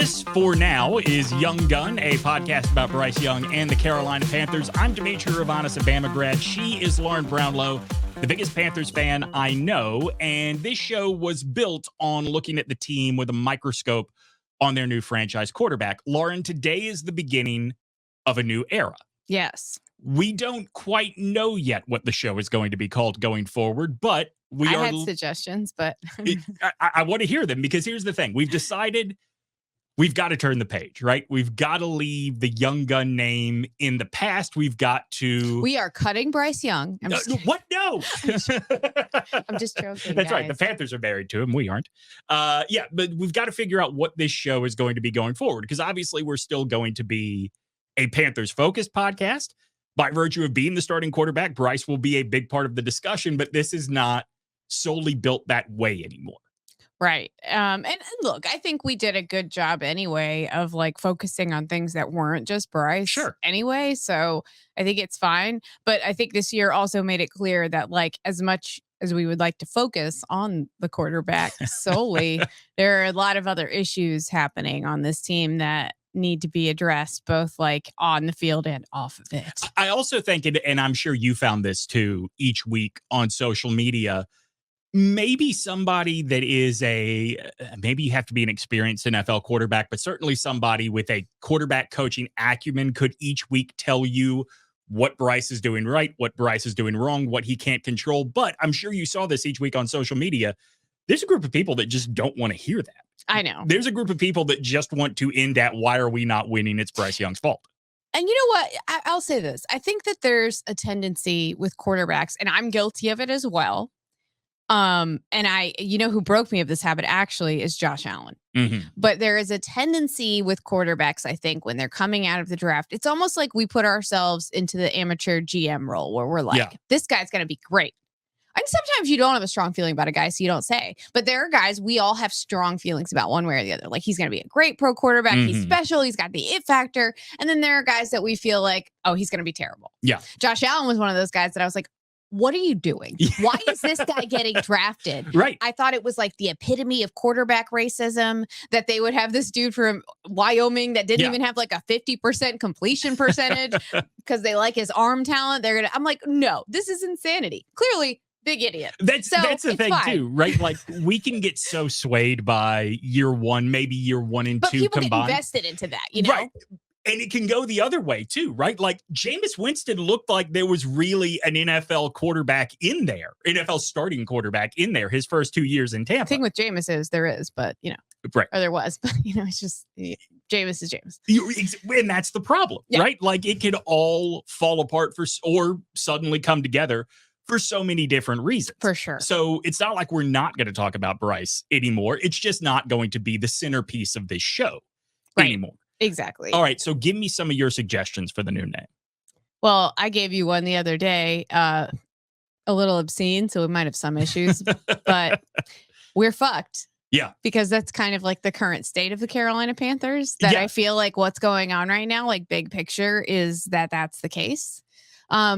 This, for now, is Young Gun, a podcast about Bryce Young and the Carolina Panthers. I'm Demetri, a Bama grad. She is Lauren Brownlow, the biggest Panthers fan I know. And this show was built on looking at the team with a microscope on their new franchise quarterback. Lauren, today is the beginning of a new era. Yes. We don't quite know yet what the show is going to be called going forward, but I had suggestions, but I want to hear them, because here's the thing. We've decided we've got to turn the page, right? We've got to leave the Young Gun name in the past. We are cutting Bryce Young. What? No. I'm just joking. That's guys. right. The Panthers are married to him. We aren't. But we've got to figure out what this show is going to be going forward, because obviously we're still going to be a Panthers-focused podcast. By virtue of being the starting quarterback, Bryce will be a big part of the discussion, but this is not solely built that way anymore. Right. And look, I think we did a good job anyway of like focusing on things that weren't just Bryce. Sure. Anyway, so I think it's fine. But I think this year also made it clear that like as much as we would like to focus on the quarterback solely, there are a lot of other issues happening on this team that need to be addressed, both like on the field and off of it. I also think, and I'm sure you found this too each week on social media, maybe somebody that is maybe you have to be an experienced NFL quarterback, but certainly somebody with a quarterback coaching acumen could each week tell you what Bryce is doing right, what Bryce is doing wrong, what he can't control. But I'm sure you saw this each week on social media. There's a group of people that just don't want to hear that. I know. There's a group of people that just want to end at, why are we not winning? It's Bryce Young's fault. And you know what? I'll say this. I think that there's a tendency with quarterbacks, and I'm guilty of it as well. And who broke me of this habit actually is Josh Allen. Mm-hmm. But there is a tendency with quarterbacks, I think, when they're coming out of the draft, it's almost like we put ourselves into the amateur GM role where we're like, this guy's going to be great. And sometimes you don't have a strong feeling about a guy, so you don't say. But there are guys we all have strong feelings about one way or the other. Like, he's going to be a great pro quarterback. Mm-hmm. He's special. He's got the it factor. And then there are guys that we feel like, oh, he's going to be terrible. Yeah. Josh Allen was one of those guys that I was like, what are you doing? Why is this guy getting drafted? Right. I thought it was like the epitome of quarterback racism that they would have this dude from Wyoming that didn't even have like a 50% completion percentage because they like his arm talent. I'm like, no, this is insanity. Clearly, big idiot. That's the thing too, right? Like, we can get so swayed by year one, maybe year 1 and 2 but people combined. Get invested into that, you know? Right. And it can go the other way too, right? Like, Jameis Winston looked like there was really an NFL quarterback in there, NFL starting quarterback in there his first 2 years in Tampa. The thing with Jameis is there is, but right. Or there was, but it's just Jameis is Jameis. And that's the problem, right? Like, it could all fall apart or suddenly come together for so many different reasons. For sure. So it's not like we're not going to talk about Bryce anymore. It's just not going to be the centerpiece of this show anymore. Exactly. All right. So give me some of your suggestions for the new name. Well, I gave you one the other day, a little obscene, so we might have some issues, but we're fucked. Yeah. Because that's kind of like the current state of the Carolina Panthers, that I feel like what's going on right now, like big picture, is that's the case.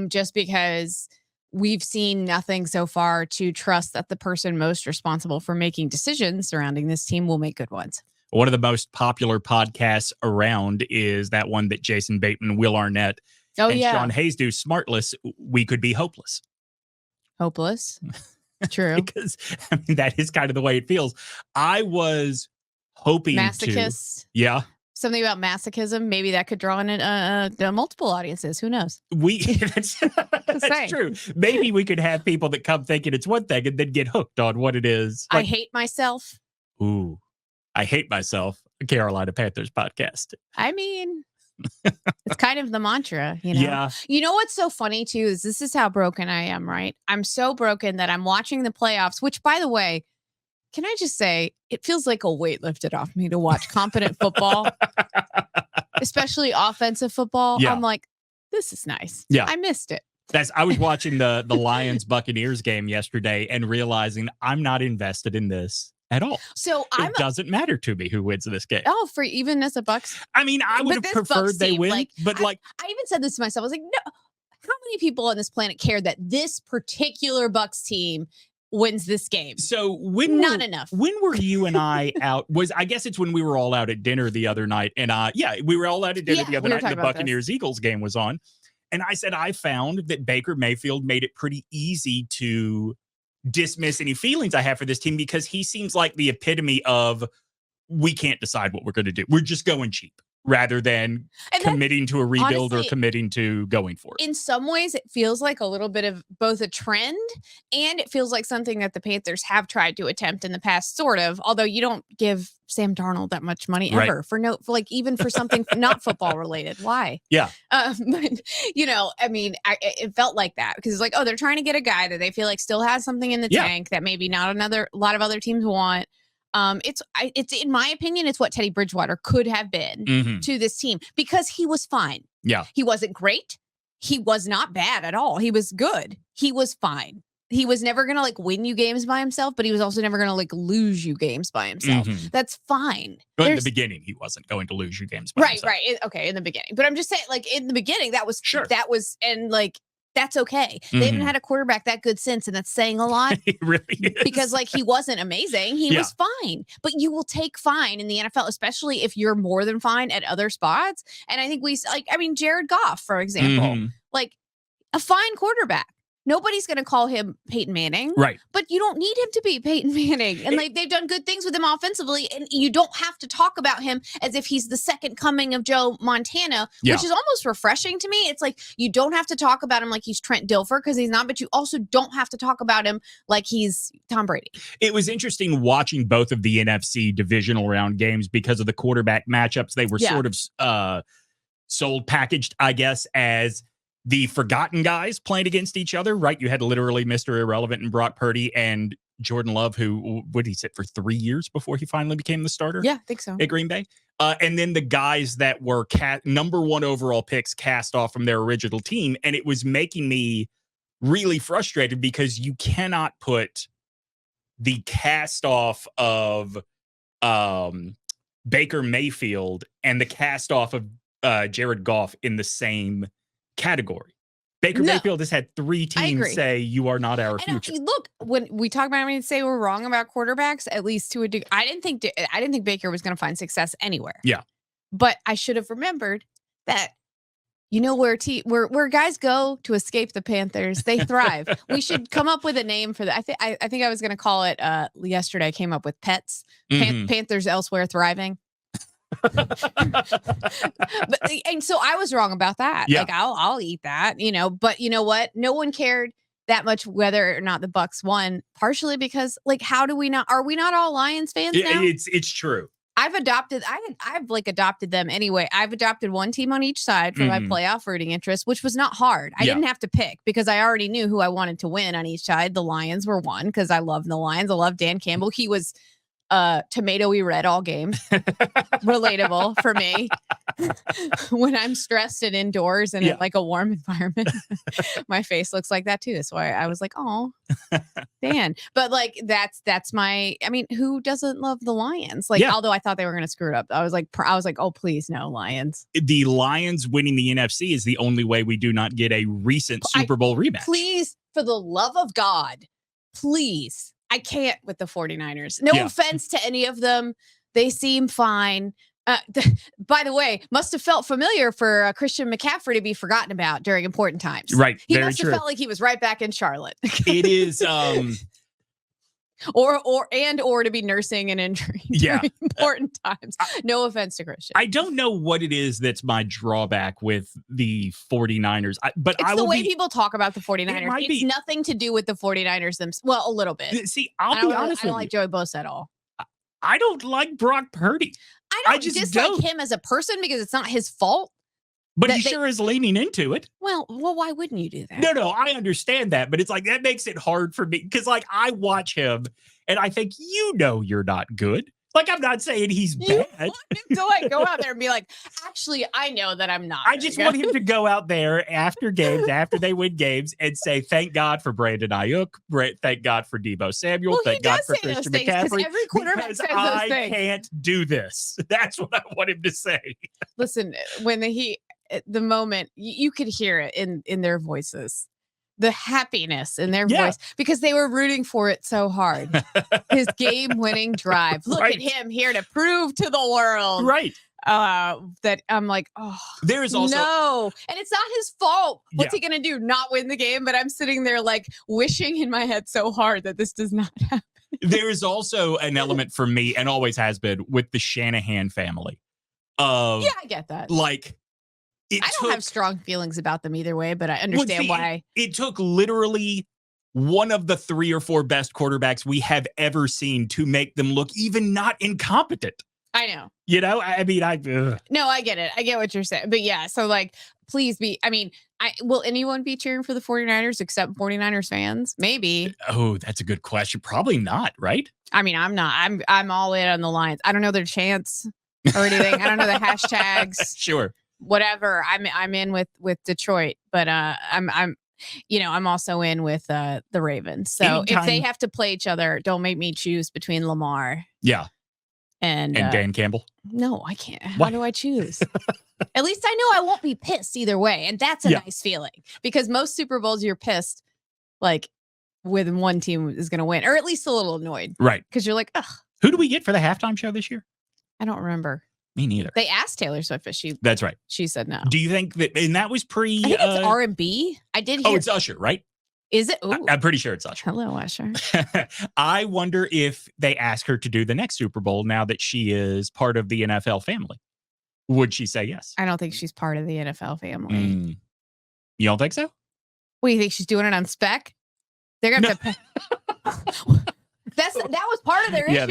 Just because we've seen nothing so far to trust that the person most responsible for making decisions surrounding this team will make good ones. One of the most popular podcasts around is that one that Jason Bateman, Will Arnett, and Sean Hayes do, Smartless. We could be hopeless. Hopeless? True. Because, that is kind of the way it feels. I was hoping Masochist. Yeah. Something about masochism. Maybe that could draw in multiple audiences. Who knows? That's true. Maybe we could have people that come thinking it's one thing and then get hooked on what it is. Like, I hate myself. Ooh. I hate myself, a Carolina Panthers podcast. I mean, it's kind of the mantra, Yeah. You know what's so funny too is this is how broken I am, right? I'm so broken that I'm watching the playoffs, which, by the way, can I just say, it feels like a weight lifted off me to watch competent football, especially offensive football. Yeah. I'm like, this is nice. Yeah. I missed it. I was watching the Lions Buccaneers game yesterday and realizing I'm not invested in this at all. So it doesn't matter to me who wins this game. Oh, for even as a Bucs? I mean, I would have preferred they win, I even said this to myself. I was like, no, how many people on this planet care that this particular Bucs team wins this game. So not enough. When were you and I out? I guess it's when we were all out at dinner the other night. And we were all out at dinner the other night. And the Buccaneers-Eagles game was on. And I said, I found that Baker Mayfield made it pretty easy to dismiss any feelings I have for this team because he seems like the epitome of we can't decide what we're going to do. We're just going cheap rather than committing to a rebuild or committing to going for it. In some ways, it feels like a little bit of both a trend and it feels like something that the Panthers have tried to attempt in the past, sort of, although you don't give Sam Darnold that much money ever even for something not football related. Why? Yeah. But, I mean, it felt like that because it's like, oh, they're trying to get a guy that they feel like still has something in the tank that maybe not a lot of other teams want. It's in my opinion, it's what Teddy Bridgewater could have been to this team because he was fine. Yeah. He wasn't great. He was not bad at all. He was good. He was fine. He was never going to win you games by himself, but he was also never going to lose you games by himself. That's fine. But in the beginning, he wasn't going to lose you games by himself. Right. Okay. In the beginning, but I'm just saying in the beginning, that's okay. They haven't had a quarterback that good since, and that's saying a lot. It really is. Because he wasn't amazing. He was fine. But you will take fine in the NFL, especially if you're more than fine at other spots. And I think Jared Goff, for example, a fine quarterback. Nobody's going to call him Peyton Manning. Right. But you don't need him to be Peyton Manning. And they've done good things with him offensively. And you don't have to talk about him as if he's the second coming of Joe Montana, which is almost refreshing to me. It's like you don't have to talk about him like he's Trent Dilfer because he's not, but you also don't have to talk about him like he's Tom Brady. It was interesting watching both of the NFC divisional round games because of the quarterback matchups. They were sort of sold packaged, I guess, as the forgotten guys playing against each other, right? You had literally Mr. Irrelevant and Brock Purdy and Jordan Love, who would he sit for 3 years before he finally became the starter? Yeah, I think so. At Green Bay. And then the guys that were number one overall picks cast off from their original team. And it was making me really frustrated because you cannot put the cast off of Baker Mayfield and the cast off of Jared Goff in the same category. Baker Mayfield has had 3 teams say you are not our future. Look, when we talk about say we're wrong about quarterbacks, at least to a degree. I didn't think Baker was going to find success anywhere. Yeah, but I should have remembered that. Where guys go to escape the Panthers, they thrive. We should come up with a name for that. I think I was going to call it yesterday. I came up with Pets. Panthers elsewhere thriving. And so I was wrong about that. Yeah. I'll eat that, but you know what? No one cared that much whether or not the Bucs won, partially because are we not all Lions fans now? It's true. I've adopted them anyway. I've adopted one team on each side for my playoff rooting interest, which was not hard. I didn't have to pick because I already knew who I wanted to win on each side. The Lions were one because I love the Lions. I love Dan Campbell. He was tomatoey red all game. Relatable for me when I'm stressed and indoors and in a warm environment. My face looks like that too. That's why I was like, oh, Dan. But that's my. I mean, who doesn't love the Lions? Although I thought they were going to screw it up, I was like, oh, please no, Lions. The Lions winning the NFC is the only way we do not get a recent Super Bowl rematch. Please, for the love of God, please. I can't with the 49ers. No offense to any of them. They seem fine. By the way, must have felt familiar for Christian McCaffrey to be forgotten about during important times. Right. He must have felt like he was right back in Charlotte. It is. Or to be nursing an injury during important times. No offense to Christian. I don't know what it is that's my drawback with the 49ers. But it's the way people talk about the 49ers. It's nothing to do with the 49ers themselves. Well, a little bit. See, I'll be honest with you. I don't like Joey Bosa at all. I don't like Brock Purdy. I don't dislike him as a person because it's not his fault. But he sure is leaning into it. Well, why wouldn't you do that? No, I understand that. But it's that makes it hard for me. Because I watch him and I think, you're not good. I'm not saying he's bad. You want him to go out there and be like, actually, I know that I'm not. I just want him to go out there after games, after they win games, and say, thank God for Brandon Ayuk. Thank God for Debo Samuel. Thank God for Christian McCaffrey. Every quarterback says those things. I can't do this. That's what I want him to say. Listen, when the moment you could hear it in their voices. the happiness in their voice because they were rooting for it so hard. His game-winning drive. Look at him here to prove to the world. Right. That I'm like, oh, there is also no. And it's not his fault. What's he going to do? Not win the game? But I'm sitting there like wishing in my head so hard that this does not happen. There is also an element for me, and always has been, with the Shanahan family. Yeah, I get that. Like, I don't have strong feelings about them either way, but I understand why. It took literally one of the 3 or 4 best quarterbacks we have ever seen to make them look even not incompetent. I know. You know, I mean, No, I get it. I get what you're saying. But yeah, so like, please be, will anyone be cheering for the 49ers except 49ers fans? Maybe. Oh, that's a good question. Probably not, right? I mean, I'm not. I'm all in on the Lions. I don't know their chants or anything. I don't know the hashtags. Sure. Whatever. I'm in with Detroit, but I'm also in with the Ravens. So if they have to play each other, don't make me choose between Lamar. Yeah. And Dan Campbell? No, I can't. How do I choose? At least I know I won't be pissed either way. And that's a nice feeling. Because most Super Bowls, you're pissed, like, when one team is going to win. Or at least a little annoyed. Right. Because you're like, ugh. Who do we get for the halftime show this year? I don't remember. Me neither. They asked Taylor Swift if That's right. She said no. Do you think that, and that was pre... I think it's R&B. I did hear... Oh, it's Usher, right? Is it? Ooh. I'm pretty sure it's Usher. Hello, Usher. I wonder if they ask her to do the next Super Bowl now that she is part of the NFL family. Would she say yes? I don't think she's part of the NFL family. You don't think so? What, do you think she's doing it on spec? They're going to have to pay. That was part of their issue. Yeah,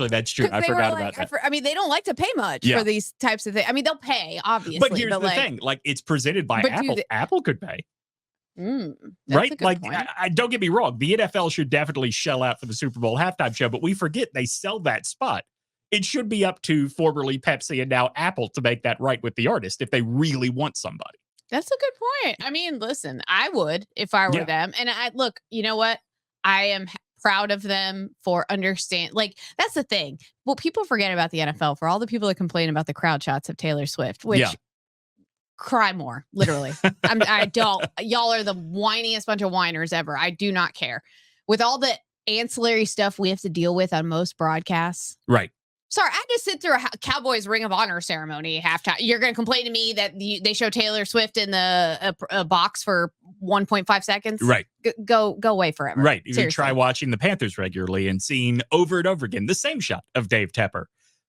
that's true. I forgot about that. They don't like to pay much for these types of things. I mean, they'll pay, obviously. But here's the thing. Like, it's presented by Apple. Apple could pay. Right? Like, I don't get me wrong. The NFL should definitely shell out for the Super Bowl halftime show, but we forget they sell that spot. It should be up to formerly Pepsi and now Apple to make that right with the artist if they really want somebody. That's a good point. I mean, listen, I would if I were them. And look, you know what? I am proud of them for understand. Like, that's the thing. Well, people forget about the NFL, for all the people that complain about the crowd shots of Taylor Swift, which cry more, literally. I don't. Y'all are the whiniest bunch of whiners ever. I do not care. With all the ancillary stuff we have to deal with on most broadcasts. Right. Sorry, I had to sit through a Cowboys Ring of Honor ceremony halftime. You're going to complain to me that they show Taylor Swift in the box for 1.5 seconds? Right. Go away forever. Right. You try watching the Panthers regularly and seeing over and over again the same shot of Dave Tepper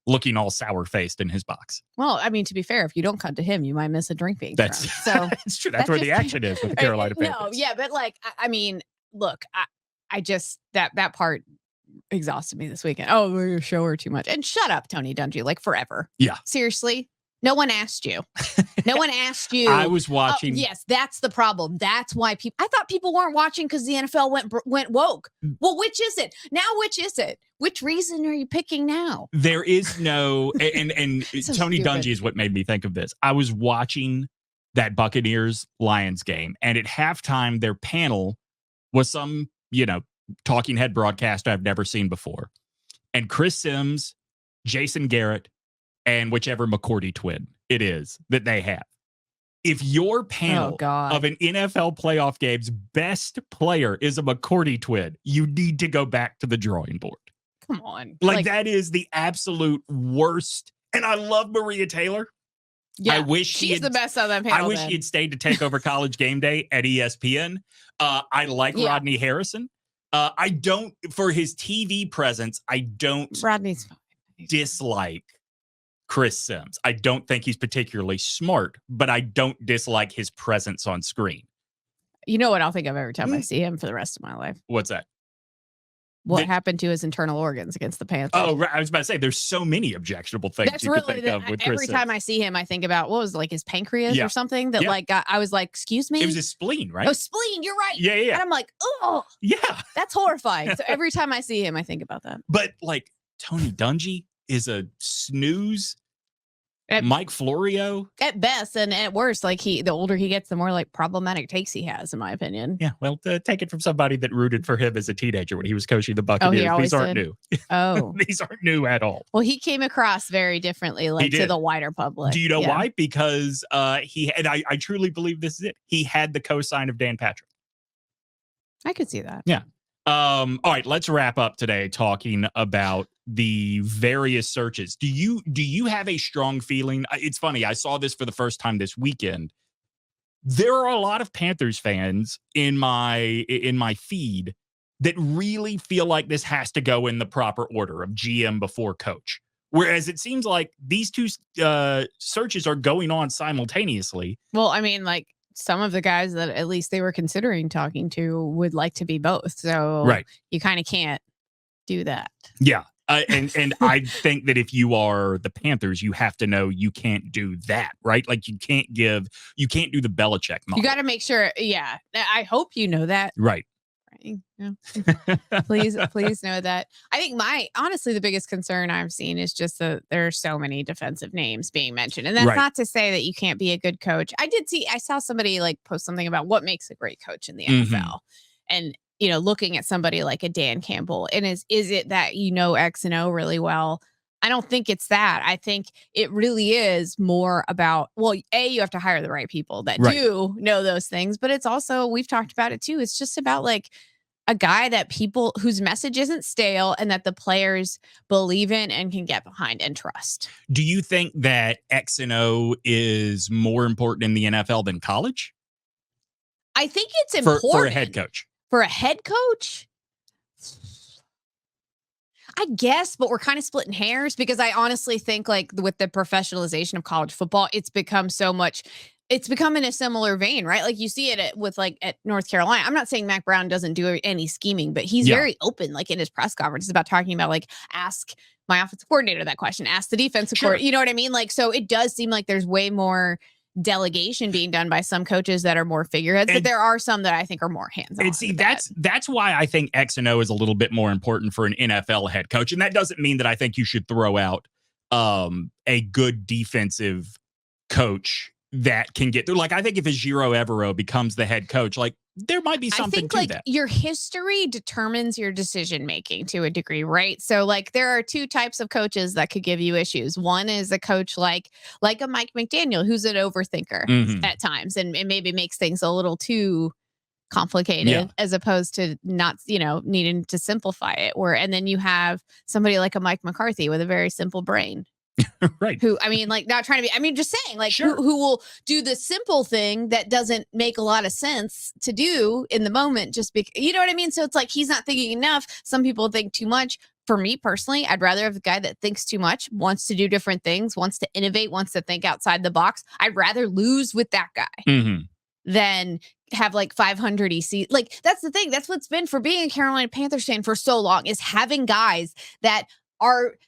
looking all sour-faced in his box. Well, I mean, to be fair, if you don't cut to him, you might miss a drink being thrown. So that's true. That's where the action is with the Carolina Panthers. No, yeah, but like, I mean, look, I just, that part exhausted me this weekend. Oh, we show her too much. And shut up, Tony Dungy, like forever. Yeah. Seriously. No one asked you. No one asked you. I was watching. Yes, that's the problem. That's why I thought people weren't watching because the NFL went woke. Well, which is it? Now, which is it? Which reason are you picking now? There is no, and so Tony Dungy is what made me think of this. I was watching that Buccaneers-Lions game, and at halftime, their panel was some, talking head broadcast I've never seen before. And Chris Sims, Jason Garrett, and whichever McCourty twin it is that they have. If your panel of an NFL playoff game's best player is a McCourty twin, you need to go back to the drawing board. Come on. Like that is the absolute worst. And I love Maria Taylor. Yeah, I wish she's the best on that panel. I wish he had stayed to take over College Game Day at ESPN. I like Rodney Harrison. I don't, for his TV presence, I don't Rodney's dislike Chris Sims. I don't think he's particularly smart, but I don't dislike his presence on screen. You know what I'll think of every time I see him for the rest of my life? What's that? What happened to his internal organs against the Panthers? Oh, right. I was about to say, there's so many objectionable things That's you really could think of with Chris every time Sims. I see him, I think about, what was it, like his pancreas or something that I was like, excuse me? It was his spleen, right? Oh, spleen. You're right. Yeah. And I'm like, oh, yeah, that's horrifying. So every time I see him, I think about that. But like Tony Dungy is a snooze. Mike Florio at best, and at worst, like the older he gets, the more like problematic takes he has, in my opinion. Yeah, well, take it from somebody that rooted for him as a teenager when he was coaching the Buccaneers. These aren't new. Oh, these aren't new at all. Well, he came across very differently, like to the wider public. Do you know why? Because he had. I truly believe this is it. He had the cosign of Dan Patrick. I could see that. Yeah. All right, let's wrap up today talking about the various searches. Do you have a strong feeling? It's funny, I saw this for the first time this weekend. There are a lot of Panthers fans in my feed that really feel like this has to go in the proper order of GM before coach. Whereas it seems like these two searches are going on simultaneously. Well, I mean, like some of the guys that at least they were considering talking to would like to be both. So Right. you kind of can't do that. Yeah. And I think that if you are the Panthers, you have to know you can't do that, right? Like you can't do the Belichick model. You got to make sure. Yeah. I hope you know that. Right. Yeah. please know that. I think honestly, the biggest concern I've seen is just that there are so many defensive names being mentioned. And that's not to say that you can't be a good coach. I saw somebody like post something about what makes a great coach in the NFL. And, looking at somebody like a Dan Campbell, and is it that X and O really well? I don't think it's that. I think it really is more about, well, you have to hire the right people that do know those things, but it's also, we've talked about it too. It's just about like a guy that people whose message isn't stale and that the players believe in and can get behind and trust. Do you think that X and O is more important in the NFL than college? I think it's important for a head coach. For a head coach? I guess, but we're kind of splitting hairs because I honestly think like with the professionalization of college football, it's become in a similar vein, right? Like you see it with like at North Carolina. I'm not saying Mac Brown doesn't do any scheming, but he's very open, like in his press conferences about talking about like, ask my offensive coordinator that question, ask the defensive coordinator. You know what I mean? Like, so it does seem like there's way more delegation being done by some coaches that are more figureheads, but there are some that I think are more hands-on. And see, that's why I think X and O is a little bit more important for an NFL head coach. And that doesn't mean that I think you should throw out a good defensive coach that can get through. Like, I think if Ejiro Evero becomes the head coach, like there might be something to that. Your history determines your decision making to a degree, right? So like there are two types of coaches that could give you issues. One is a coach like a Mike McDaniel, who's an overthinker at times and maybe makes things a little too complicated as opposed to not, needing to simplify it. And then you have somebody like a Mike McCarthy with a very simple brain. Right. Who, I mean, like not trying to be, just saying like who will do the simple thing that doesn't make a lot of sense to do in the moment, just because, you know what I mean? So it's like, he's not thinking enough. Some people think too much. For me personally, I'd rather have a guy that thinks too much, wants to do different things, wants to innovate, wants to think outside the box. I'd rather lose with that guy than have like 500 EC. Like that's the thing. That's what's been for being a Carolina Panthers fan for so long, is having guys that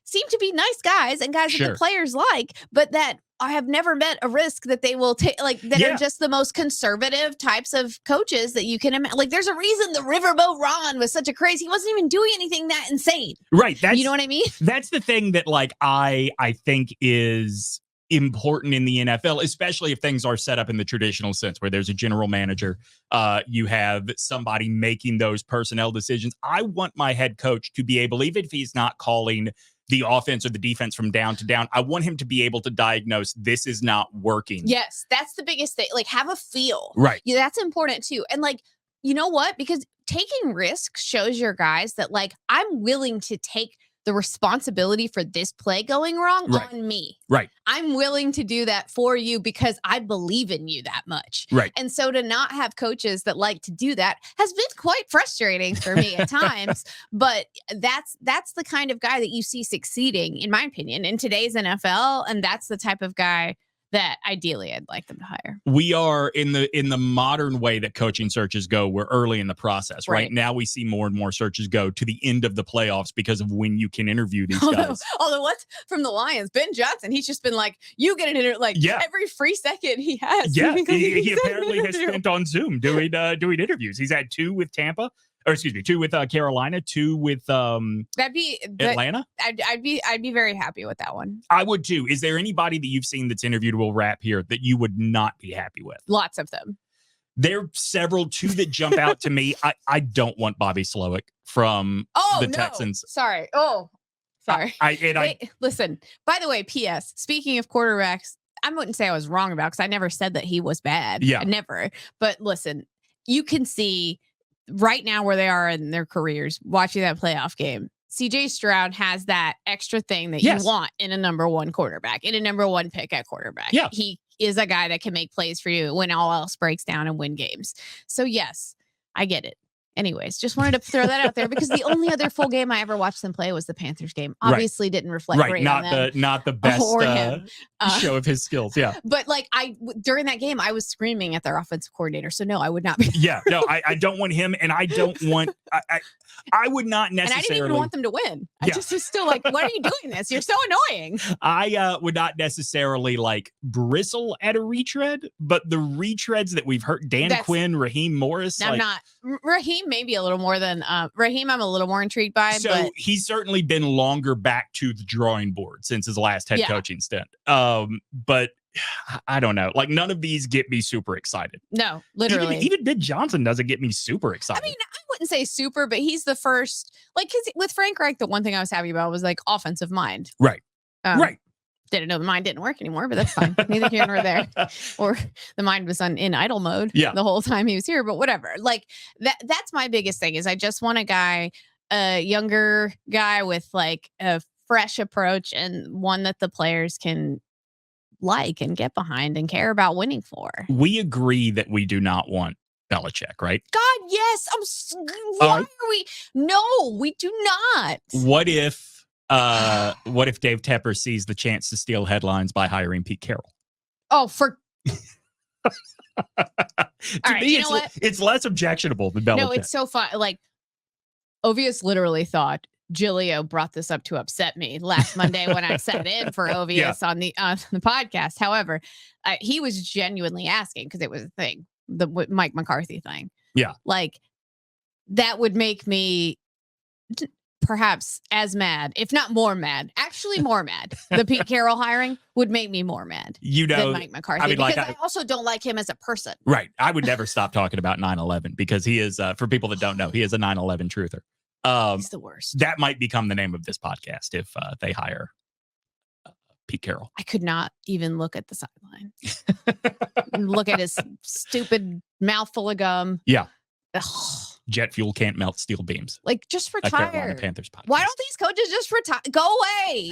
seem to be nice guys and guys that the players like, but that I have never met a risk that they will take, like that are just the most conservative types of coaches that you can imagine. Like there's a reason the Riverboat Ron was such a crazy. He wasn't even doing anything that insane. Right. You know what I mean? That's the thing that like I think is important in the NFL, especially if things are set up in the traditional sense where there's a general manager, you have somebody making those personnel decisions. I want my head coach to be able, even if he's not calling the offense or the defense from down to down, I want him to be able to diagnose this is not working. Yes, that's the biggest thing. Like have a feel. Right. Yeah, that's important too. And like, you know what? Because taking risks shows your guys that like, I'm willing to take the responsibility for this play going wrong on me. Right. I'm willing to do that for you because I believe in you that much. Right. And so to not have coaches that like to do that has been quite frustrating for me at times. But that's the kind of guy that you see succeeding, in my opinion, in today's NFL. And that's the type of guy that ideally I'd like them to hire. We are in the modern way that coaching searches go. We're early in the process. Right now, we see more and more searches go to the end of the playoffs because of when you can interview these guys. Although what's from the Lions, Ben Johnson, he's just been like, you get an interview every free second he has. Yeah, he apparently has spent on Zoom doing interviews. He's had 2 with Tampa. Or excuse me, 2 with Carolina, 2 with Atlanta. I'd be very happy with that one. I would too. Is there anybody that you've seen that's interviewed, we'll wrap here, that you would not be happy with? Lots of them. There are several, 2 that jump out to me. I don't want Bobby Slowick from the Texans. Sorry. Listen, by the way, P.S. Speaking of quarterbacks, I wouldn't say I was wrong about because I never said that he was bad. Yeah. I never. But listen, you can see right now where they are in their careers, watching that playoff game, CJ Stroud has that extra thing that you want in a number one quarterback, in a number one pick at quarterback. Yeah. He is a guy that can make plays for you when all else breaks down and win games. So yes, I get it. Anyways, just wanted to throw that out there because the only other full game I ever watched them play was the Panthers game. Obviously didn't reflect great on them. Not the best show of his skills. Yeah. But like during that game, I was screaming at their offensive coordinator. So no, I would not be. Yeah, no, I don't want him, and I don't want I would not necessarily. And I didn't even want them to win. I just was still like, "Why are you doing this? You're so annoying." I would not necessarily like bristle at a retread, but the retreads that we've heard, Quinn, Raheem Morris. I'm not Raheem. Maybe a little more than Raheem. I'm a little more intrigued by. So but he's certainly been longer back to the drawing board since his last head coaching stint. But I don't know. Like none of these get me super excited. No, literally. Even Ben Johnson doesn't get me super excited. I mean, I wouldn't say super, but he's the first. Like, cause with Frank Reich, the one thing I was happy about was like offensive mind. Right. Right. Didn't know the mind didn't work anymore, but that's fine. Neither here nor there. Or the mind was in idle mode the whole time he was here, but whatever. Like that's my biggest thing is I just want a younger guy with like a fresh approach and one that the players can like and get behind and care about winning for. We agree that we do not want Belichick, right? God, yes. Why are we? No, we do not. What if Dave Tepper sees the chance to steal headlines by hiring Pete Carroll? Oh, to me, you know what? It's less objectionable than Belichick. No, it's so fun. Like, Ovius literally thought Giglio brought this up to upset me last Monday when I sat in for Ovius on the podcast. However, he was genuinely asking because it was a thing, the Mike McCarthy thing. Yeah. Like, that would make me perhaps as mad, if not more mad, actually more mad. The Pete Carroll hiring would make me more mad than Mike McCarthy. I mean, because I also don't like him as a person. Right. I would never stop talking about 9/11 because he is, for people that don't know, he is a 9/11 truther. He's the worst. That might become the name of this podcast if they hire Pete Carroll. I could not even look at the sideline. Look at his stupid mouth full of gum. Yeah. Ugh. Jet fuel can't melt steel beams. Like, just retire. Carolina Panthers podcast. Why don't these coaches just retire? Go away.